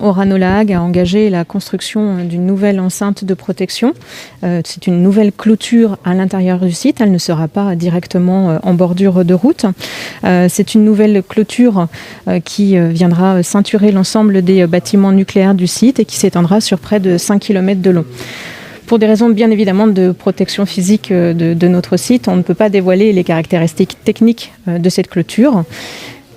Orano-La Hague a engagé la construction d'une nouvelle enceinte de protection. C'est une nouvelle clôture à l'intérieur du site. Elle ne sera pas directement en bordure de route. C'est une nouvelle clôture qui viendra ceinturer l'ensemble des bâtiments nucléaires du site et qui s'étendra sur près de 5 km de long. Pour des raisons bien évidemment de protection physique de notre site, on ne peut pas dévoiler les caractéristiques techniques de cette clôture.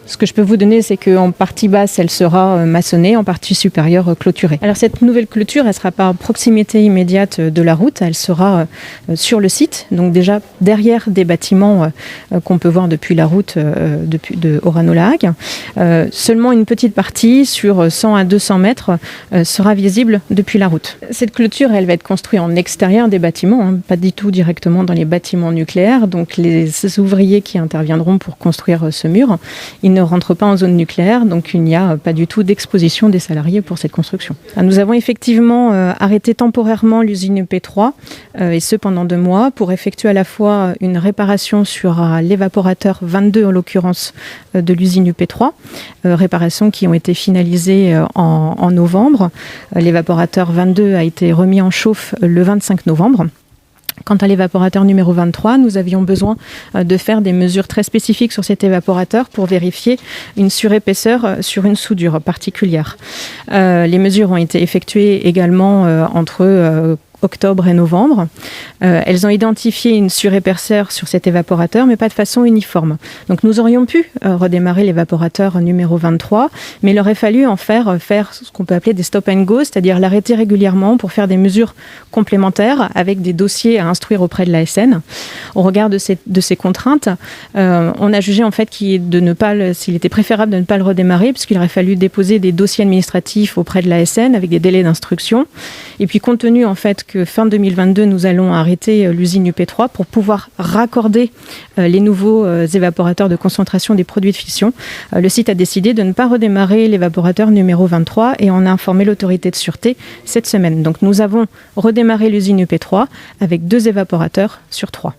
Ce que je peux vous donner, c'est qu'en partie basse, elle sera maçonnée, en partie supérieure clôturée. Alors cette nouvelle clôture, elle ne sera pas à proximité immédiate de la route, elle sera sur le site, donc déjà derrière des bâtiments qu'on peut voir depuis la route de Orano-La Hague. Seulement une petite partie, sur 100 à 200 mètres, sera visible depuis la route. Cette clôture, elle va être construite en extérieur des bâtiments, pas du tout directement dans les bâtiments nucléaires. Donc les ouvriers qui interviendront pour construire ce mur, ils ne rentrent pas en zone nucléaire, donc il n'y a pas du tout d'exposition des salariés pour cette construction. Nous avons effectivement arrêté temporairement l'usine UP3, et ce pendant 2 mois, pour effectuer à la fois une réparation sur l'évaporateur 22 en l'occurrence de l'usine UP3, réparations qui ont été finalisées en novembre. L'évaporateur 22 a été remis en chauffe le 25 novembre. Quant à l'évaporateur numéro 23, nous avions besoin de faire des mesures très spécifiques sur cet évaporateur pour vérifier une surépaisseur sur une soudure particulière. Les mesures ont été effectuées également entre octobre et novembre. Elles ont identifié une surépaisseur sur cet évaporateur, mais pas de façon uniforme. Donc nous aurions pu redémarrer l'évaporateur numéro 23, mais il aurait fallu en faire ce qu'on peut appeler des stop and go, c'est-à-dire l'arrêter régulièrement pour faire des mesures complémentaires avec des dossiers à instruire auprès de l'ASN. Au regard de ces contraintes, on a jugé en fait s'il était préférable de ne pas le redémarrer, puisqu'il aurait fallu déposer des dossiers administratifs auprès de l'ASN avec des délais d'instruction. Et puis compte tenu en fait que fin 2022, nous allons arrêter l'usine UP3 pour pouvoir raccorder les nouveaux évaporateurs de concentration des produits de fission. Le site a décidé de ne pas redémarrer l'évaporateur numéro 23 et on a informé l'autorité de sûreté cette semaine. Donc nous avons redémarré l'usine UP3 avec 2 évaporateurs sur 3.